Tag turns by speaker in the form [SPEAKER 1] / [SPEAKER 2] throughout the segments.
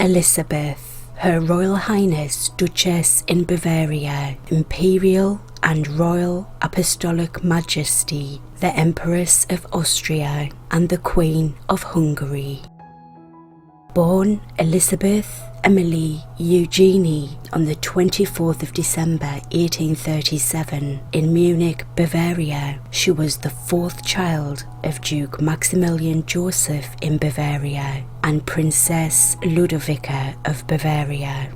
[SPEAKER 1] Elisabeth, Her Royal Highness Duchess in Bavaria, Imperial and Royal Apostolic Majesty, the Empress of Austria and the Queen of Hungary. Born Elizabeth Emily Eugenie on the 24th of December 1837 in Munich, Bavaria, she was the fourth child of Duke Maximilian Joseph in Bavaria and Princess Ludovica of Bavaria.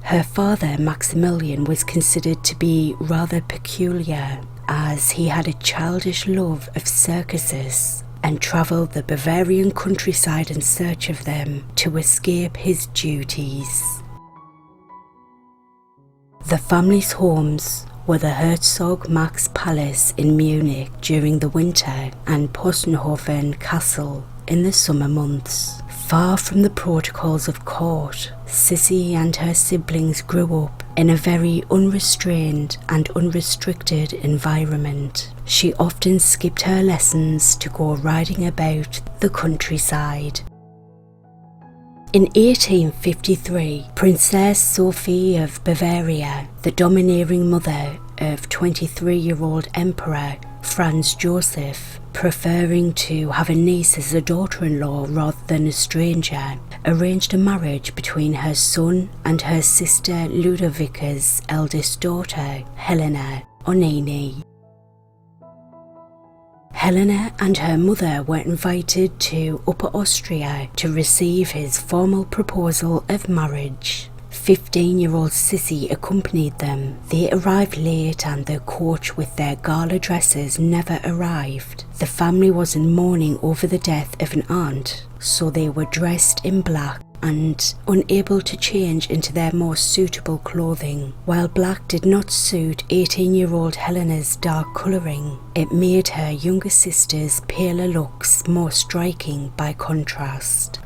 [SPEAKER 1] Her father Maximilian was considered to be rather peculiar, as he had a childish love of circuses and travelled the Bavarian countryside in search of them to escape his duties. The family's homes were the Herzog Max Palace in Munich during the winter and Possenhofen Castle in the summer months. Far from the protocols of court, Sissi and her siblings grew up in a very unrestrained and unrestricted environment. She often skipped her lessons to go riding about the countryside. In 1853, Princess Sophie of Bavaria, the domineering mother of 23-year-old Emperor Franz Joseph, preferring to have a niece as a daughter-in-law rather than a stranger, arranged a marriage between her son and her sister Ludovica's eldest daughter, Helena Onini. Helena and her mother were invited to Upper Austria to receive his formal proposal of marriage. 15-year-old Sissi accompanied them. They arrived late and the coach with their gala dresses never arrived. The family was in mourning over the death of an aunt, so they were dressed in black and unable to change into their more suitable clothing. While black did not suit 18-year-old Helena's dark colouring, it made her younger sister's paler looks more striking by contrast.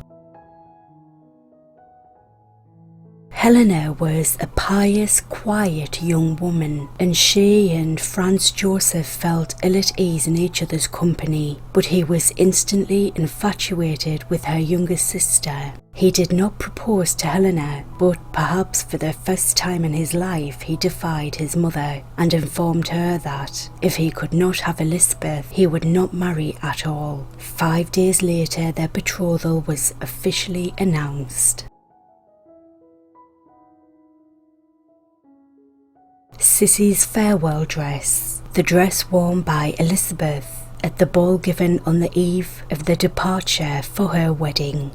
[SPEAKER 1] Helena was a pious, quiet young woman, and she and Franz Joseph felt ill at ease in each other's company, but he was instantly infatuated with her younger sister. He did not propose to Helena, but perhaps for the first time in his life he defied his mother and informed her that if he could not have Elizabeth, he would not marry at all. 5 days later, their betrothal was officially announced. Sissi's farewell dress, the dress worn by Elizabeth at the ball given on the eve of the departure for her wedding.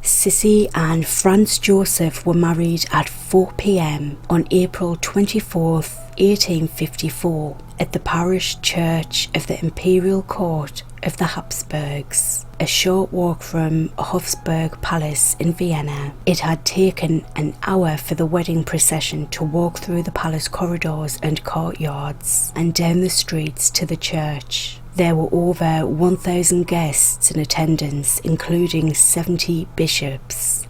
[SPEAKER 1] Sissi and Franz Joseph were married at 4 p.m. on April 24th, 1854 at the parish church of the Imperial Court of the Habsburgs, a short walk from Hofburg Palace in Vienna. It had taken an hour for the wedding procession to walk through the palace corridors and courtyards and down the streets to the church. There were over 1,000 guests in attendance, including 70 bishops.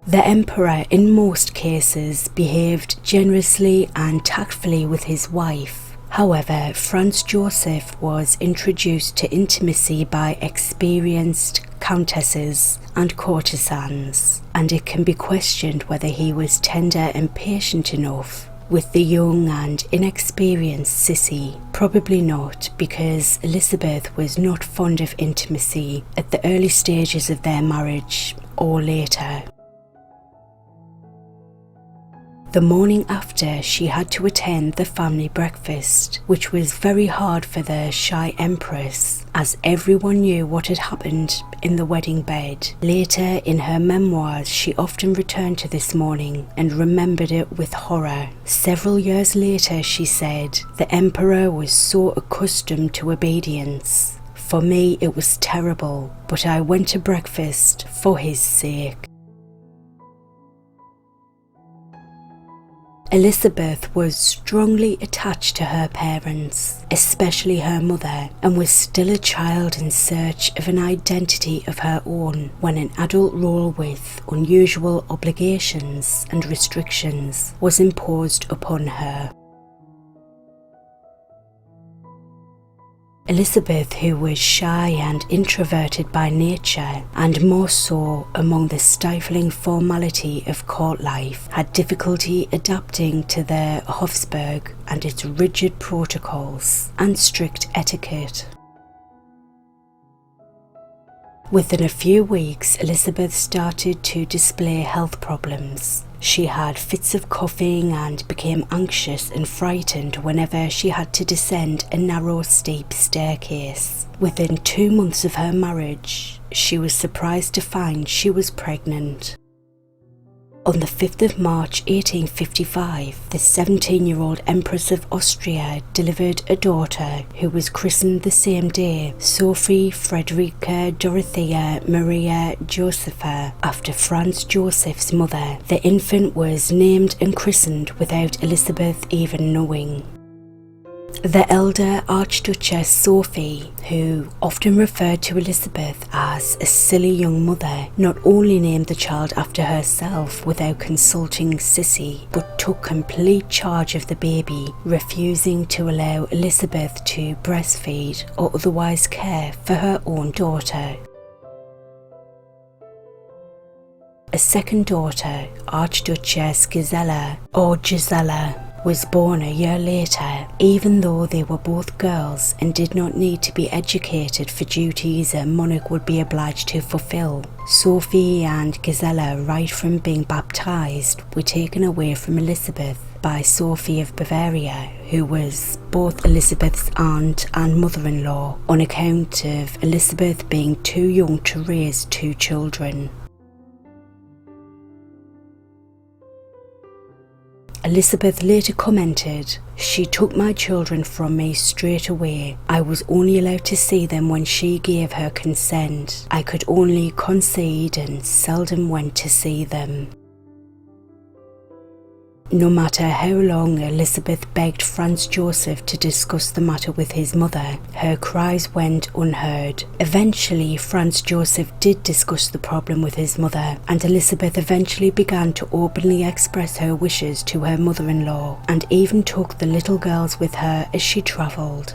[SPEAKER 1] The emperor, in most cases, behaved generously and tactfully with his wife. However, Franz Joseph was introduced to intimacy by experienced countesses and courtesans, and it can be questioned whether he was tender and patient enough with the young and inexperienced Sissi. Probably not, because Elizabeth was not fond of intimacy at the early stages of their marriage or later. The morning after, she had to attend the family breakfast, which was very hard for the shy empress, as everyone knew what had happened in the wedding bed. Later in her memoirs, she often returned to this morning and remembered it with horror. Several years later, she said, "The emperor was so accustomed to obedience. For me it was terrible, but I went to breakfast for his sake." Elizabeth was strongly attached to her parents, especially her mother, and was still a child in search of an identity of her own when an adult role with unusual obligations and restrictions was imposed upon her. Elizabeth, who was shy and introverted by nature, and more so among the stifling formality of court life, had difficulty adapting to the Hofburg and its rigid protocols and strict etiquette. Within a few weeks, Elizabeth started to display health problems. She had fits of coughing and became anxious and frightened whenever she had to descend a narrow, steep staircase. Within 2 months of her marriage, she was surprised to find she was pregnant. On the 5th of March 1855, the 17-year-old Empress of Austria delivered a daughter who was christened the same day, Sophie Friederike Dorothea Maria Josepha, after Franz Joseph's mother. The infant was named and christened without Elizabeth even knowing. The elder Archduchess Sophie, who often referred to Elizabeth as a silly young mother, not only named the child after herself without consulting Sissi, but took complete charge of the baby, refusing to allow Elizabeth to breastfeed or otherwise care for her own daughter. A second daughter, Archduchess Gisela, was born a year later. Even though they were both girls and did not need to be educated for duties a monarch would be obliged to fulfill, Sophie and Gisela, right from being baptized, were taken away from Elizabeth by Sophie of Bavaria, who was both Elizabeth's aunt and mother-in-law, on account of Elizabeth being too young to raise 2 children. Elizabeth later commented, "She took my children from me straight away. I was only allowed to see them when she gave her consent. I could only concede and seldom went to see them." No matter how long Elizabeth begged Franz Joseph to discuss the matter with his mother, her cries went unheard. Eventually, Franz Joseph did discuss the problem with his mother, and Elizabeth eventually began to openly express her wishes to her mother-in-law, and even took the little girls with her as she travelled.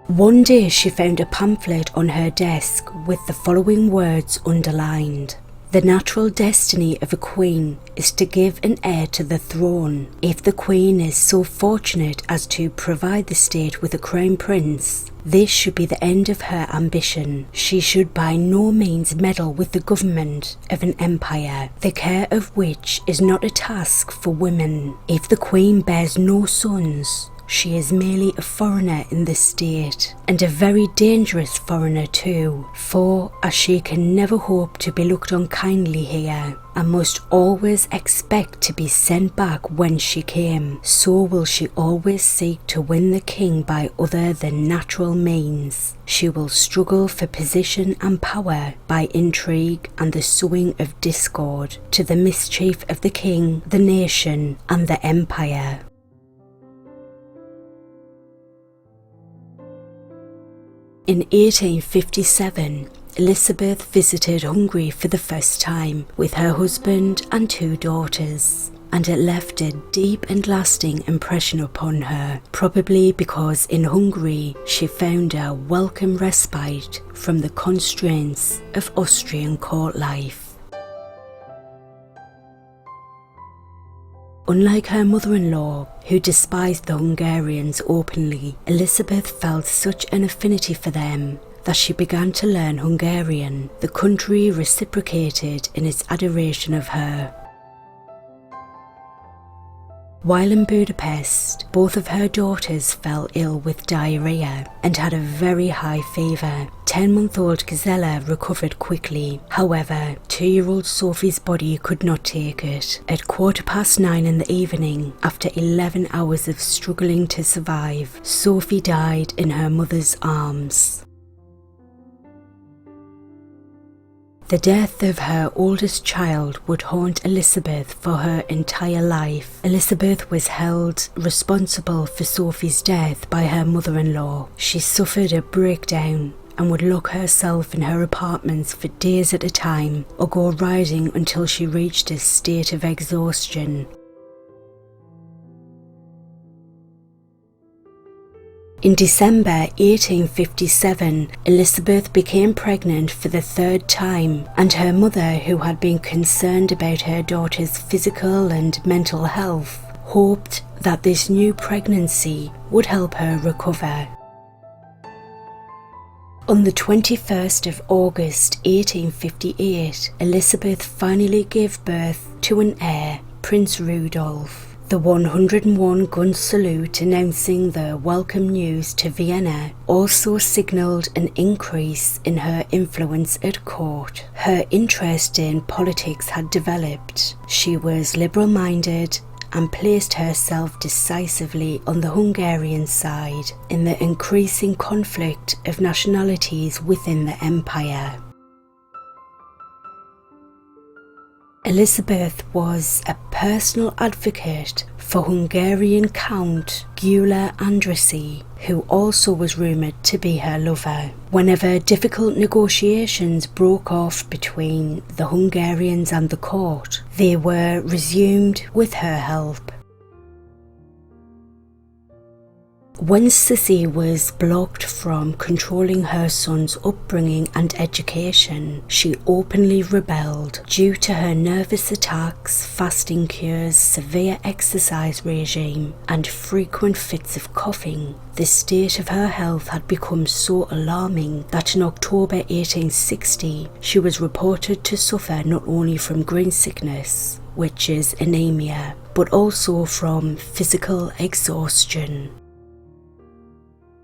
[SPEAKER 1] One day she found a pamphlet on her desk with the following words underlined: "The natural destiny of a queen is to give an heir to the throne. If the queen is so fortunate as to provide the state with a crown prince, this should be the end of her ambition. She should by no means meddle with the government of an empire, the care of which is not a task for women. If the queen bears no sons, she is merely a foreigner in the state, and a very dangerous foreigner too, for as she can never hope to be looked on kindly here, and must always expect to be sent back whence she came, so will she always seek to win the king by other than natural means. She will struggle for position and power by intrigue and the sowing of discord, to the mischief of the king, the nation, and the empire." In 1857, Elizabeth visited Hungary for the first time with her husband and 2 daughters, and it left a deep and lasting impression upon her, probably because in Hungary she found a welcome respite from the constraints of Austrian court life. Unlike her mother-in-law, who despised the Hungarians openly, Elizabeth felt such an affinity for them that she began to learn Hungarian. The country reciprocated in its adoration of her. While in Budapest, both of her daughters fell ill with diarrhea and had a very high fever. 10-month-old Gisela recovered quickly. However, 2-year-old Sophie's body could not take it. At 9:15 in the evening, after 11 hours of struggling to survive, Sophie died in her mother's arms. The death of her oldest child would haunt Elizabeth for her entire life. Elizabeth was held responsible for Sophie's death by her mother-in-law. She suffered a breakdown and would lock herself in her apartments for days at a time, or go riding until she reached a state of exhaustion. In December 1857, Elizabeth became pregnant for the third time, and her mother, who had been concerned about her daughter's physical and mental health, hoped that this new pregnancy would help her recover. On the 21st of August 1858, Elizabeth finally gave birth to an heir, Prince Rudolf. The 101-gun salute announcing the welcome news to Vienna also signalled an increase in her influence at court. Her interest in politics had developed. She was liberal-minded and placed herself decisively on the Hungarian side in the increasing conflict of nationalities within the empire. Elizabeth was a personal advocate for Hungarian Count Gyula Andrássy, who also was rumoured to be her lover. Whenever difficult negotiations broke off between the Hungarians and the court, they were resumed with her help. When Sissi was blocked from controlling her son's upbringing and education, she openly rebelled. Due to her nervous attacks, fasting cures, severe exercise regime, and frequent fits of coughing, the state of her health had become so alarming that in October 1860 she was reported to suffer not only from green sickness, which is anemia, but also from physical exhaustion.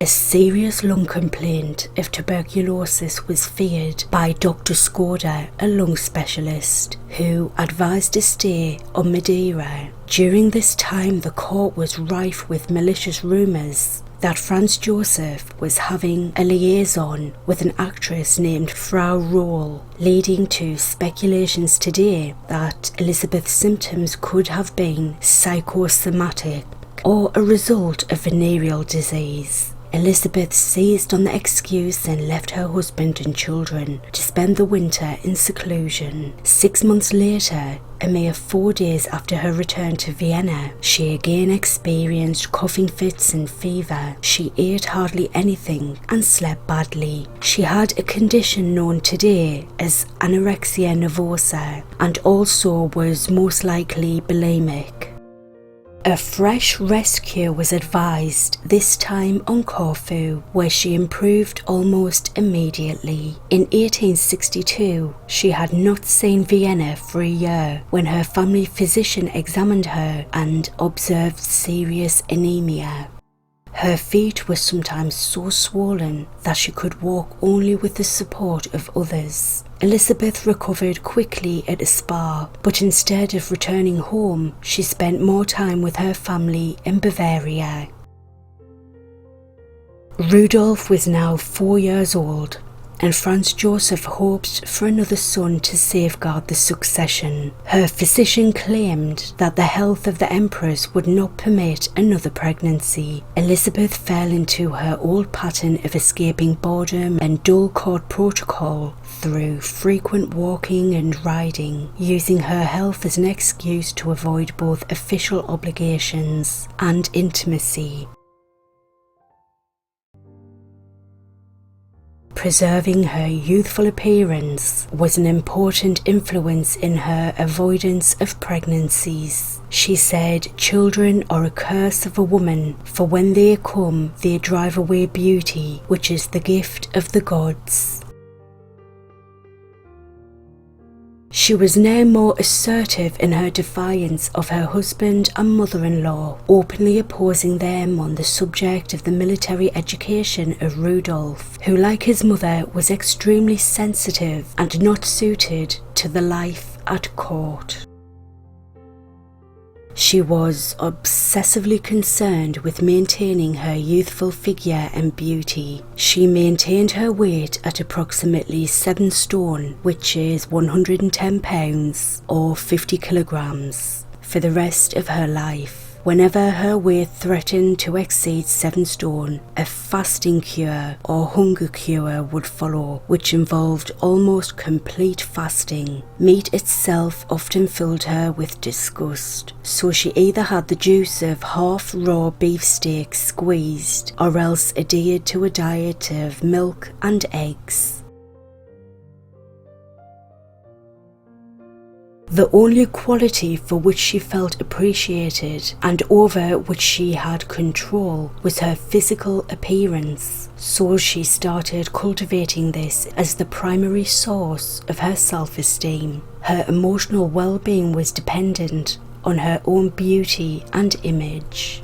[SPEAKER 1] A serious lung complaint of tuberculosis was feared by Dr. Skoda, a lung specialist, who advised a stay on Madeira. During this time, the court was rife with malicious rumours that Franz Joseph was having a liaison with an actress named Frau Rohl, leading to speculations today that Elizabeth's symptoms could have been psychosomatic or a result of venereal disease. Elizabeth seized on the excuse and left her husband and children to spend the winter in seclusion. 6 months later, a mere 4 days after her return to Vienna, she again experienced coughing fits and fever. She ate hardly anything and slept badly. She had a condition known today as anorexia nervosa and also was most likely bulimic. A fresh rescue was advised, this time on Corfu, where she improved almost immediately. In 1862, she had not seen Vienna for a year when her family physician examined her and observed serious anemia. Her feet were sometimes so swollen that she could walk only with the support of others. Elizabeth recovered quickly at a spa, but instead of returning home, she spent more time with her family in Bavaria. Rudolf was now 4 years old, and Franz Joseph hoped for another son to safeguard the succession. Her physician claimed that the health of the empress would not permit another pregnancy. Elizabeth fell into her old pattern of escaping boredom and dull court protocol through frequent walking and riding, using her health as an excuse to avoid both official obligations and intimacy. Preserving her youthful appearance was an important influence in her avoidance of pregnancies. She said, "Children are a curse of a woman, for when they come, they drive away beauty, which is the gift of the gods." She was now more assertive in her defiance of her husband and mother-in-law, openly opposing them on the subject of the military education of Rudolf, who, like his mother, was extremely sensitive and not suited to the life at court. She was obsessively concerned with maintaining her youthful figure and beauty. She maintained her weight at approximately 7 stone, which is 110 pounds or 50 kilograms, for the rest of her life. Whenever her weight threatened to exceed 7 stone, a fasting cure or hunger cure would follow, which involved almost complete fasting. Meat itself often filled her with disgust, so she either had the juice of half raw beefsteak squeezed, or else adhered to a diet of milk and eggs. The only quality for which she felt appreciated and over which she had control was her physical appearance, so she started cultivating this as the primary source of her self-esteem. Her emotional well-being was dependent on her own beauty and image.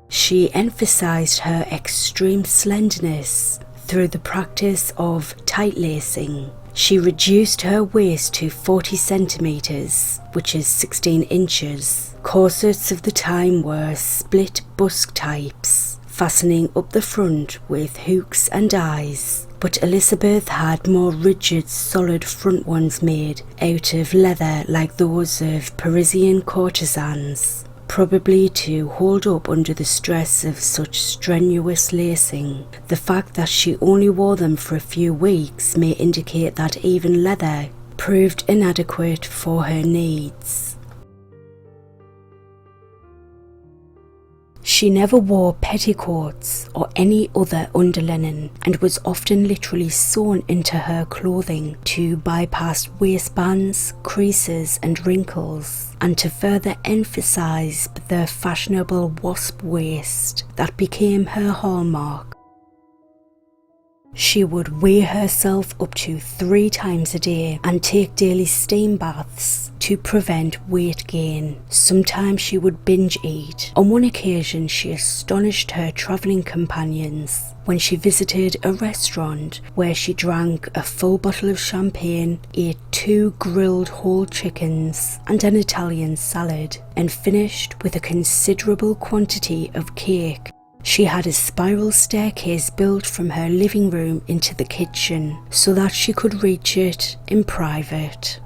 [SPEAKER 1] She emphasized her extreme slenderness through the practice of tight lacing. She reduced her waist to 40 centimeters, which is 16 inches. Corsets of the time were split busk types, fastening up the front with hooks and eyes, but Elizabeth had more rigid, solid front ones made out of leather like those of Parisian courtesans, probably to hold up under the stress of such strenuous lacing. The fact that she only wore them for a few weeks may indicate that even leather proved inadequate for her needs. She never wore petticoats or any other underlinen and was often literally sewn into her clothing to bypass waistbands, creases and wrinkles, and to further emphasize the fashionable wasp waist that became her hallmark. She would weigh herself up to 3 times a day and take daily steam baths to prevent weight gain. Sometimes she would binge eat. On one occasion, she astonished her travelling companions when she visited a restaurant where she drank a full bottle of champagne, ate 2 grilled whole chickens and an Italian salad, and finished with a considerable quantity of cake. She had a spiral staircase built from her living room into the kitchen so that she could reach it in private.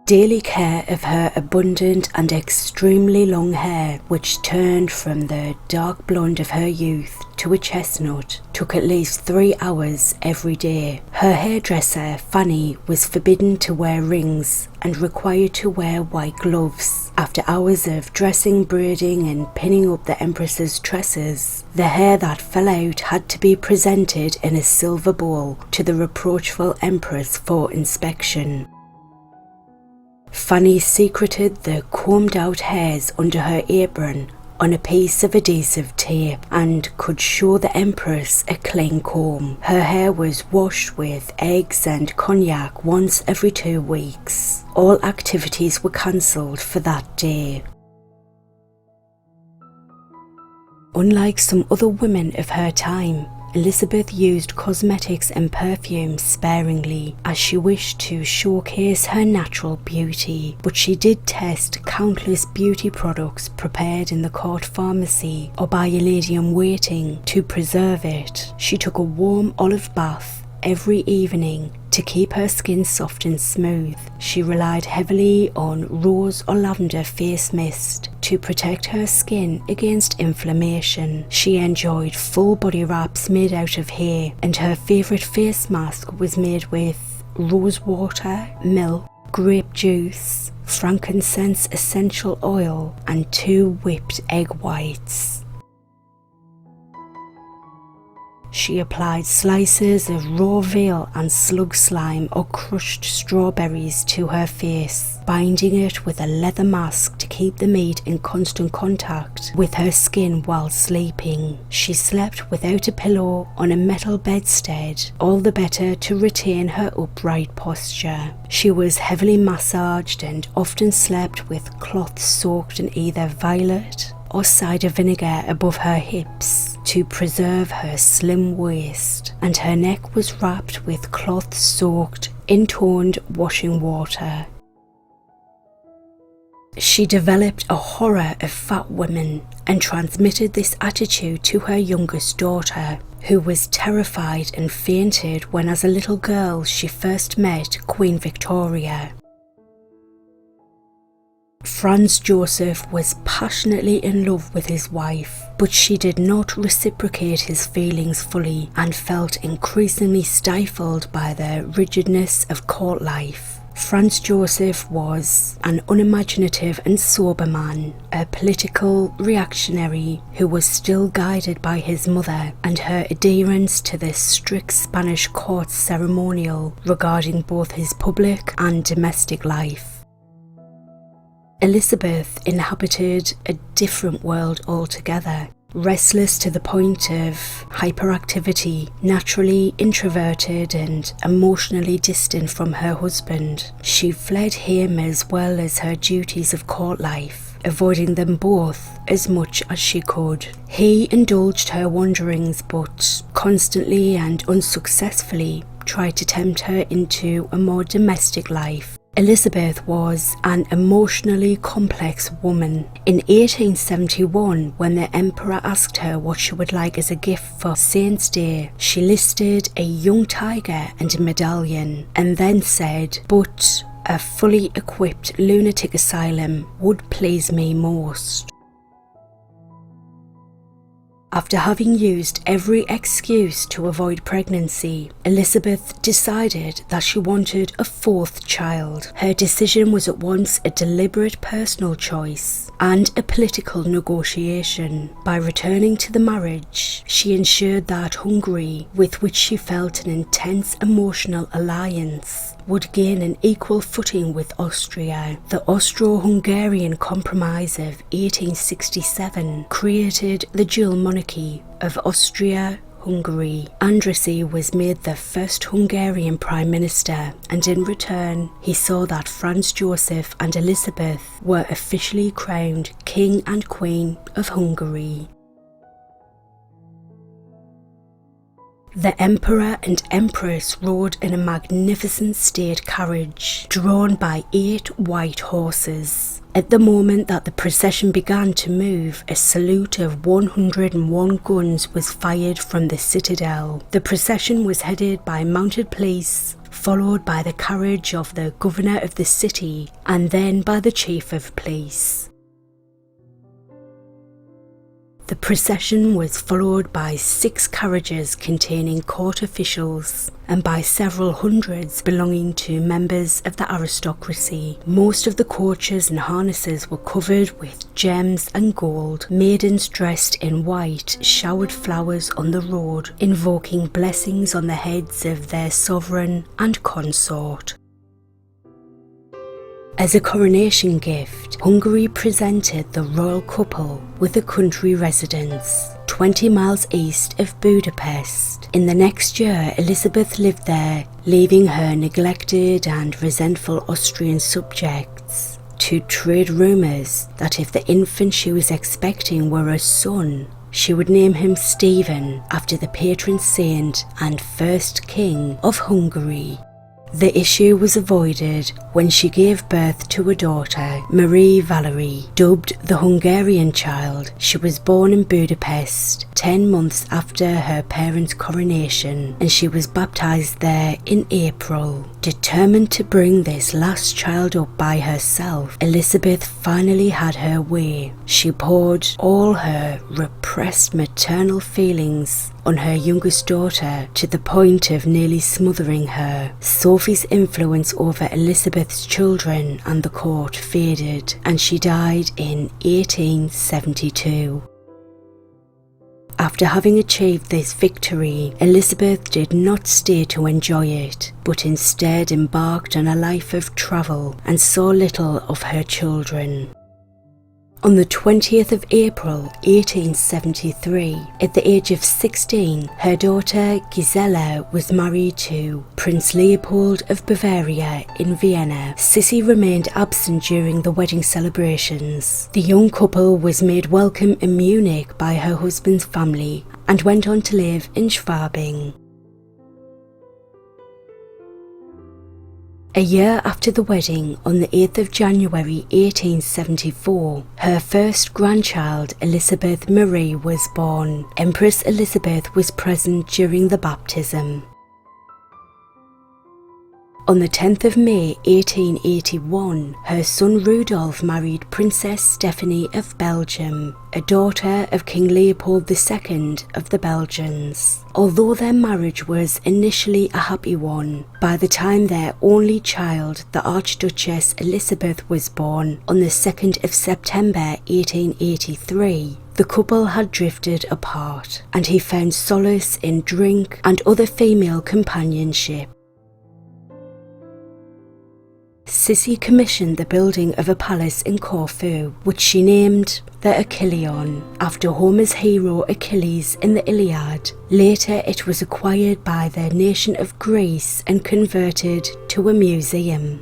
[SPEAKER 1] Daily care of her abundant and extremely long hair, which turned from the dark blonde of her youth to a chestnut, took at least 3 hours every day. Her hairdresser, Fanny, was forbidden to wear rings and required to wear white gloves. After hours of dressing, braiding and pinning up the Empress's tresses, the hair that fell out had to be presented in a silver bowl to the reproachful Empress for inspection. Fanny secreted the combed out hairs under her apron on a piece of adhesive tape and could show the Empress a clean comb. Her hair was washed with eggs and cognac once every 2 weeks. All activities were cancelled for that day. Unlike some other women of her time, Elizabeth used cosmetics and perfumes sparingly as she wished to showcase her natural beauty, but she did test countless beauty products prepared in the court pharmacy or by a lady-in-waiting to preserve it. She took a warm olive bath every evening to keep her skin soft and smooth. She relied heavily on rose or lavender face mist to protect her skin against inflammation. She enjoyed full body wraps made out of hair, and her favourite face mask was made with rose water, milk, grape juice, frankincense essential oil and 2 whipped egg whites. She applied slices of raw veal and slug slime or crushed strawberries to her face, binding it with a leather mask to keep the meat in constant contact with her skin while sleeping. She slept without a pillow on a metal bedstead, all the better to retain her upright posture. She was heavily massaged and often slept with cloths soaked in either violet or cider vinegar above her hips to preserve her slim waist, and her neck was wrapped with cloth soaked in toned washing water. She developed a horror of fat women and transmitted this attitude to her youngest daughter, who was terrified and fainted when as a little girl she first met Queen Victoria. Franz Joseph was passionately in love with his wife, but she did not reciprocate his feelings fully and felt increasingly stifled by the rigidness of court life. Franz Joseph was an unimaginative and sober man, a political reactionary who was still guided by his mother and her adherence to the strict Spanish court ceremonial regarding both his public and domestic life. Elizabeth inhabited a different world altogether. Restless to the point of hyperactivity, naturally introverted and emotionally distant from her husband, she fled him as well as her duties of court life, avoiding them both as much as she could. He indulged her wanderings but constantly and unsuccessfully tried to tempt her into a more domestic life. Elizabeth was an emotionally complex woman. In 1871, when the Emperor asked her what she would like as a gift for Saint's Day, she listed a young tiger and a medallion, and then said, "But a fully equipped lunatic asylum would please me most." After having used every excuse to avoid pregnancy, Elizabeth decided that she wanted a fourth child. Her decision was at once a deliberate personal choice and a political negotiation. By returning to the marriage, she ensured that Hungary, with which she felt an intense emotional alliance, would gain an equal footing with Austria. The Austro-Hungarian Compromise of 1867 created the dual monarchy of Austria-Hungary. Andrésy was made the first Hungarian Prime Minister, and in return he saw that Franz Joseph and Elizabeth were officially crowned King and Queen of Hungary. The Emperor and Empress rode in a magnificent state carriage drawn by 8 white horses. At the moment that the procession began to move, a salute of 101 guns was fired from the citadel. The procession was headed by mounted police, followed by the carriage of the governor of the city, and then by the chief of police. The procession was followed by 6 carriages containing court officials and by several hundreds belonging to members of the aristocracy. Most of the coaches and harnesses were covered with gems and gold. Maidens dressed in white showered flowers on the road, invoking blessings on the heads of their sovereign and consort. As a coronation gift, Hungary presented the royal couple with a country residence 20 miles east of Budapest. In the next year, Elizabeth lived there, leaving her neglected and resentful Austrian subjects to trade rumours that if the infant she was expecting were a son, she would name him Stephen after the patron saint and first king of Hungary. The issue was avoided when she gave birth to a daughter, Mary Vetsera, dubbed the Hungarian child. She was born in Budapest 10 months after her parents' coronation, and she was baptised there in April. Determined to bring this last child up by herself, Elizabeth finally had her way. She poured all her repressed maternal feelings on her youngest daughter to the point of nearly smothering her. Sophie's influence over Elizabeth's children and the court faded, and she died in 1872. After having achieved this victory, Elizabeth did not stay to enjoy it, but instead embarked on a life of travel and saw little of her children. On the 20th of April 1873, at the age of 16, her daughter Gisela was married to Prince Leopold of Bavaria in Vienna. Sissi remained absent during the wedding celebrations. The young couple was made welcome in Munich by her husband's family and went on to live in Schwabing. A year after the wedding, on the 8th of January 1874, her first grandchild, Elizabeth Marie, was born. Empress Elisabeth was present during the baptism. On the 10th of May 1881, her son Rudolf married Princess Stephanie of Belgium, a daughter of King Leopold II of the Belgians. Although their marriage was initially a happy one, by the time their only child, the Archduchess Elisabeth, was born on the 2nd of September 1883, the couple had drifted apart, and he found solace in drink and other female companionship. Sissi commissioned the building of a palace in Corfu, which she named the Achilleon, after Homer's hero Achilles in the Iliad. Later it was acquired by the nation of Greece and converted to a museum.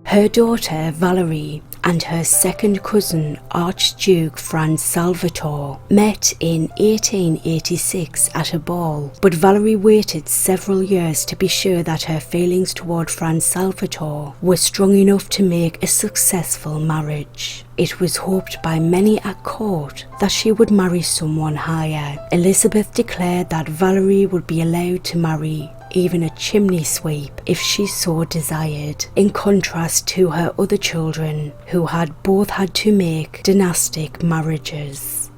[SPEAKER 1] Her daughter Valerie and her second cousin Archduke Franz Salvator met in 1886 at a ball, but Valerie waited several years to be sure that her feelings toward Franz Salvator were strong enough to make a successful marriage. It was hoped by many at court that she would marry someone higher. Elizabeth declared that Valerie would be allowed to marry even a chimney sweep if she so desired, in contrast to her other children who had both had to make dynastic marriages.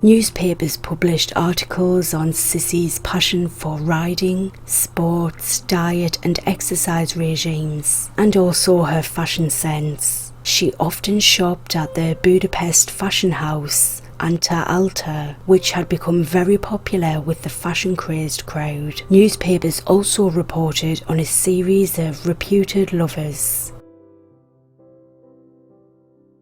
[SPEAKER 1] Newspapers published articles on Sissi's passion for riding, sports, diet and exercise regimes, and also her fashion sense. She often shopped at the Budapest fashion house Anta Alta, which had become very popular with the fashion-crazed crowd. Newspapers also reported on a series of reputed lovers.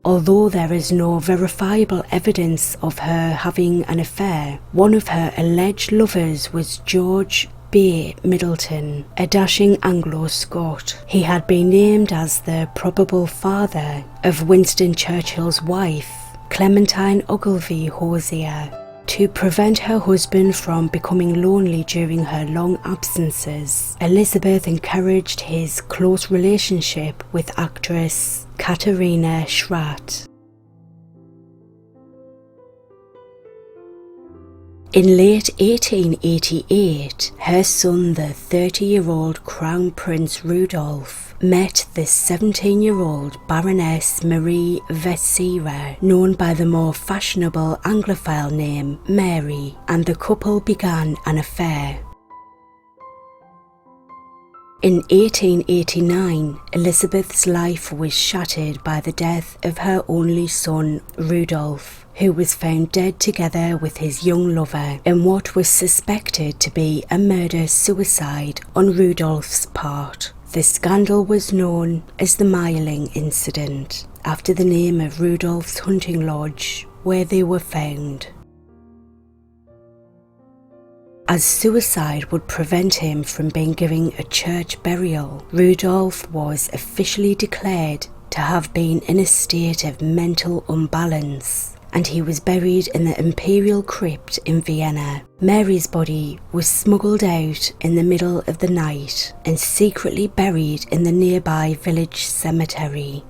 [SPEAKER 1] Although there is no verifiable evidence of her having an affair, one of her alleged lovers was George B. Middleton, a dashing Anglo-Scot. He had been named as the probable father of Winston Churchill's wife, Clementine Ogilvy Hosier. To prevent her husband from becoming lonely during her long absences, Elizabeth encouraged his close relationship with actress Katharina Schratt. In late 1888, her son, the 30-year-old Crown Prince Rudolf, met the 17-year-old Baroness Mary Vetsera, known by the more fashionable Anglophile name Mary, and the couple began an affair. In 1889, Elizabeth's life was shattered by the death of her only son, Rudolf, who was found dead together with his young lover in what was suspected to be a murder-suicide on Rudolf's part. The scandal was known as the Mayerling incident, after the name of Rudolf's hunting lodge where they were found. As suicide would prevent him from being given a church burial, Rudolf was officially declared to have been in a state of mental unbalance, and he was buried in the imperial crypt in Vienna. Mary's body was smuggled out in the middle of the night and secretly buried in the nearby village cemetery.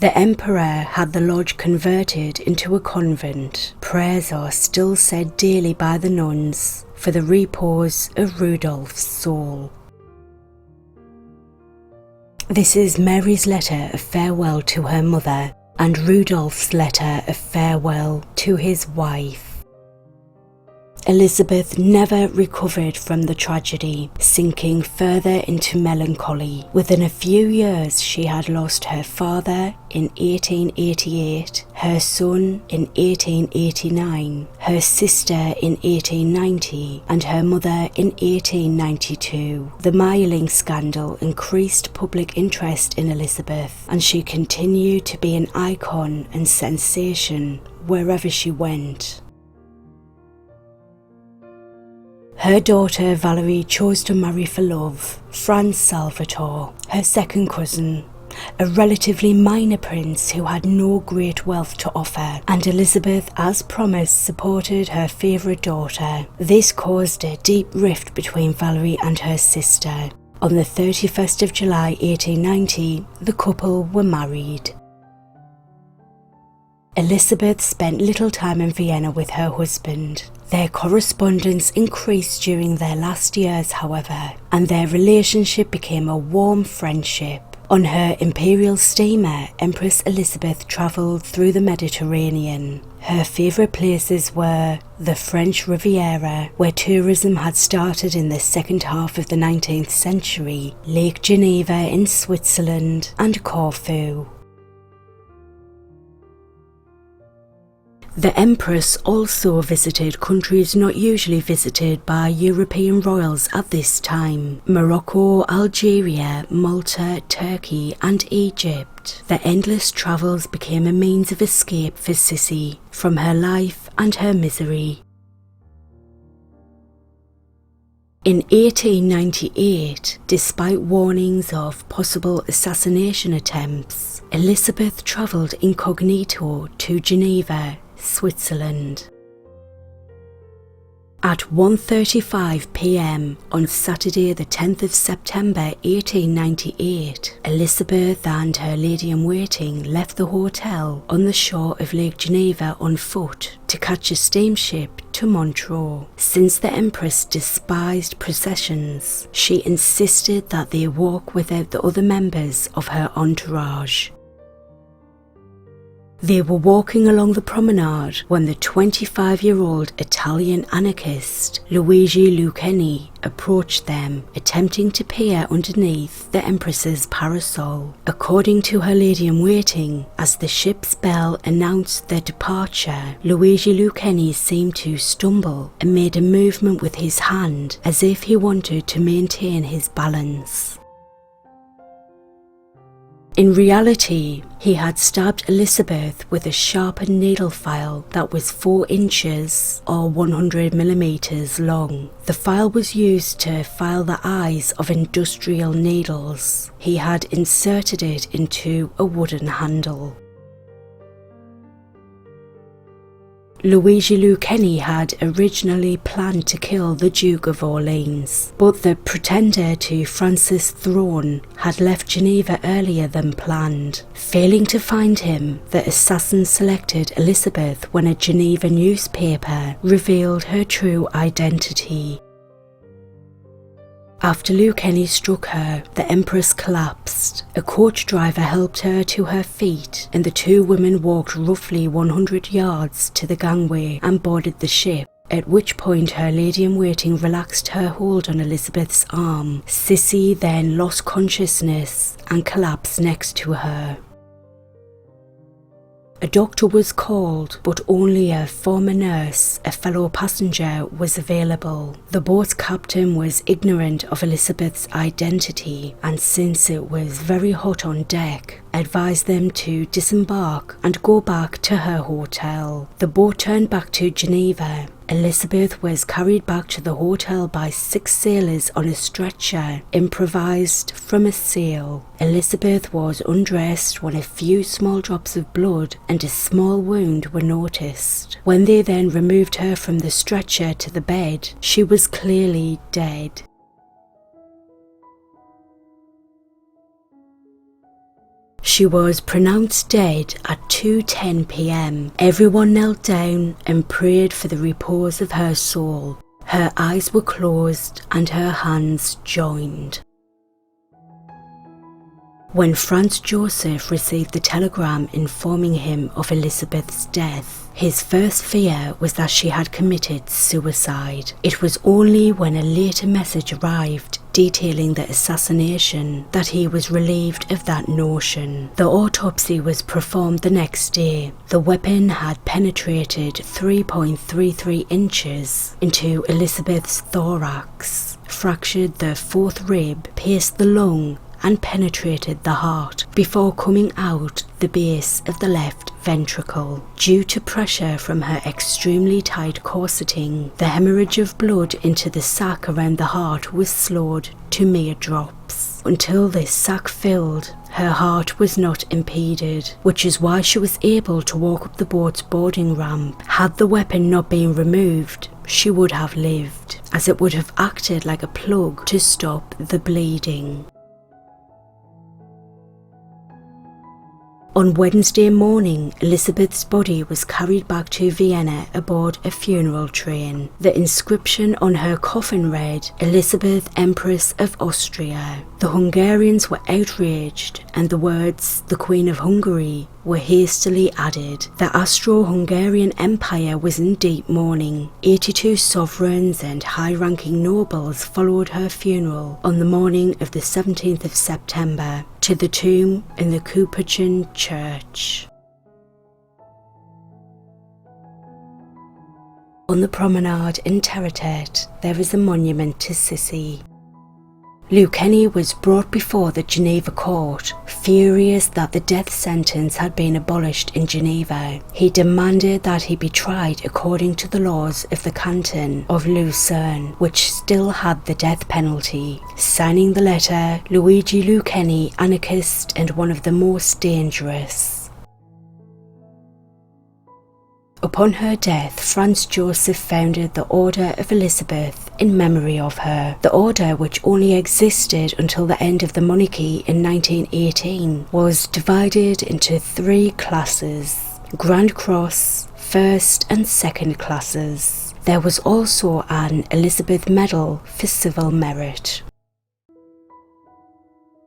[SPEAKER 1] The emperor had the lodge converted into a convent. Prayers are still said daily by the nuns for the repose of Rudolf's soul. This is Mary's letter of farewell to her mother and Rudolf's letter of farewell to his wife. Elizabeth never recovered from the tragedy, sinking further into melancholy. Within a few years she had lost her father in 1888, her son in 1889, her sister in 1890, and her mother in 1892. The Mayerling scandal increased public interest in Elizabeth, and she continued to be an icon and sensation wherever she went. Her daughter Valerie chose to marry for love Franz Salvator, her second cousin, a relatively minor prince who had no great wealth to offer, and Elizabeth, as promised, supported her favourite daughter. This caused a deep rift between Valerie and her sister. On the 31st of July 1890, the couple were married. Elizabeth spent little time in Vienna with her husband. Their correspondence increased during their last years, however, and their relationship became a warm friendship. On her imperial steamer, Empress Elisabeth travelled through the Mediterranean. Her favourite places were the French Riviera, where tourism had started in the second half of the 19th century, Lake Geneva in Switzerland, and Corfu. The Empress also visited countries not usually visited by European royals at this time: Morocco, Algeria, Malta, Turkey and Egypt. The endless travels became a means of escape for Sissi from her life and her misery. In 1898, despite warnings of possible assassination attempts, Elizabeth travelled incognito to Geneva, Switzerland. At 1:35 p.m. on Saturday the 10th of September 1898, Elizabeth and her lady-in-waiting left the hotel on the shore of Lake Geneva on foot to catch a steamship to Montreux. Since the Empress despised processions, she insisted that they walk without the other members of her entourage. They were walking along the promenade when the 25-year-old Italian anarchist Luigi Lucchini approached them, attempting to peer underneath the Empress's parasol. According to her lady-in-waiting, as the ship's bell announced their departure, Luigi Lucchini seemed to stumble and made a movement with his hand as if he wanted to maintain his balance. In reality, he had stabbed Elizabeth with a sharpened needle file that was 4 inches or 100 millimeters long. The file was used to file the eyes of industrial needles. He had inserted it into a wooden handle. Luigi Lucchini had originally planned to kill the Duke of Orleans, but the pretender to France's throne had left Geneva earlier than planned. Failing to find him, the assassin selected Elizabeth when a Geneva newspaper revealed her true identity. After Lucchini struck her, the Empress collapsed. A coach driver helped her to her feet, and the two women walked roughly 100 yards to the gangway and boarded the ship, at which point her lady-in-waiting relaxed her hold on Elizabeth's arm. Sissi then lost consciousness and collapsed next to her. A doctor was called, but only a former nurse, a fellow passenger, was available. The boat's captain was ignorant of Elizabeth's identity, and since it was very hot on deck, advised them to disembark and go back to her hotel. The boat turned back to Geneva. Elizabeth was carried back to the hotel by 6 sailors on a stretcher, improvised from a sail. Elizabeth was undressed when a few small drops of blood and a small wound were noticed. When they then removed her from the stretcher to the bed, she was clearly dead. She was pronounced dead at 2:10 p.m. Everyone knelt down and prayed for the repose of her soul. Her eyes were closed and her hands joined. When Franz Joseph received the telegram informing him of Elizabeth's death, his first fear was that she had committed suicide. It was only when a later message arrived detailing the assassination that he was relieved of that notion. The autopsy was performed the next day. The weapon had penetrated 3.33 inches into Elizabeth's thorax, fractured the 4th rib, pierced the lung, and penetrated the heart before coming out the base of the left ventricle. Due to pressure from her extremely tight corseting, the hemorrhage of blood into the sac around the heart was slowed to mere drops. Until this sac filled, her heart was not impeded, which is why she was able to walk up the boat's boarding ramp. Had the weapon not been removed, she would have lived, as it would have acted like a plug to stop the bleeding. On Wednesday morning, Elizabeth's body was carried back to Vienna aboard a funeral train. The inscription on her coffin read, "Elizabeth, Empress of Austria." The Hungarians were outraged, and the words, "the Queen of Hungary," were hastily added. The Austro-Hungarian Empire was in deep mourning. 82 sovereigns and high-ranking nobles followed her funeral on the morning of the 17th of September to the tomb in the Capuchin Church. On the promenade in Narrated, there is a monument to Sissi. Lucchini was brought before the Geneva court, furious that the death sentence had been abolished in Geneva. He demanded that he be tried according to the laws of the canton of Lucerne, which still had the death penalty. Signing the letter, Luigi Lucchini, anarchist and one of the most dangerous. Upon her death, Franz Joseph founded the Order of Elisabeth in memory of her. The order, which only existed until the end of the monarchy in 1918, was divided into 3 classes: Grand Cross, first and second classes. There was also an Elizabeth Medal for civil merit.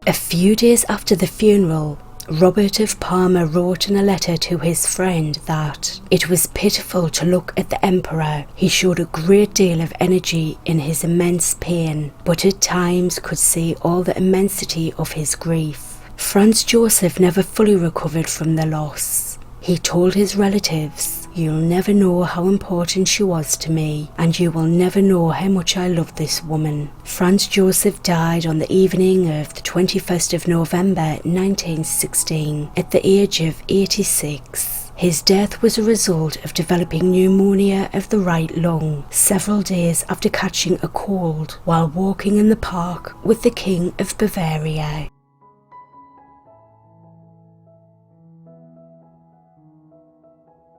[SPEAKER 1] A few days after the funeral, Robert of Parma wrote in a letter to his friend that it was pitiful to look at the emperor. He showed a great deal of energy in his immense pain, but at times could see all the immensity of his grief. Franz Joseph never fully recovered from the loss. He told his relatives, "You'll never know how important she was to me, and you will never know how much I love this woman." Franz Joseph died on the evening of the 21st of November 1916 at the age of 86. His death was a result of developing pneumonia of the right lung several days after catching a cold while walking in the park with the King of Bavaria.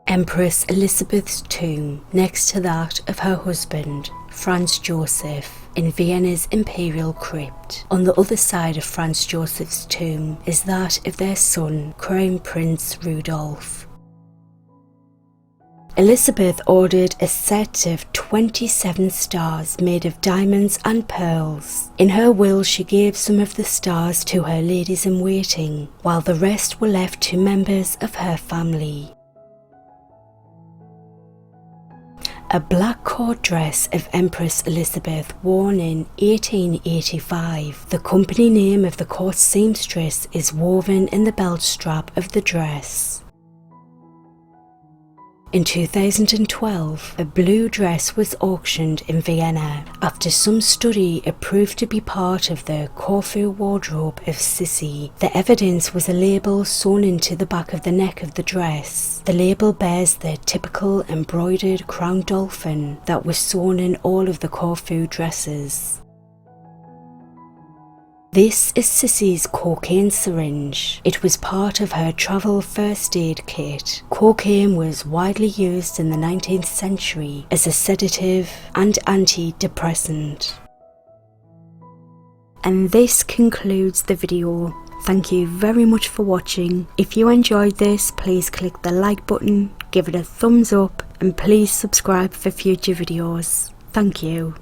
[SPEAKER 1] Empress Elisabeth's tomb, next to that of her husband, Franz Joseph, in Vienna's imperial crypt. On the other side of Franz Joseph's tomb is that of their son, Crown Prince Rudolph. Elizabeth ordered a set of 27 stars made of diamonds and pearls. In her will, she gave some of the stars to her ladies-in-waiting, while the rest were left to members of her family. A black court dress of Empress Elisabeth worn in 1885. The company name of the court seamstress is woven in the belt strap of the dress. In 2012, a blue dress was auctioned in Vienna. After some study, it proved to be part of the Corfu wardrobe of Sissi. The evidence was a label sewn into the back of the neck of the dress. The label bears the typical embroidered crowned dolphin that was sewn in all of the Corfu dresses. This is Sissi's cocaine syringe. It was part of her travel first aid kit. Cocaine was widely used in the 19th century as a sedative and antidepressant. And this concludes the video. Thank you very much for watching. If you enjoyed this, please click the like button, give it a thumbs up, and please subscribe for future videos. Thank you.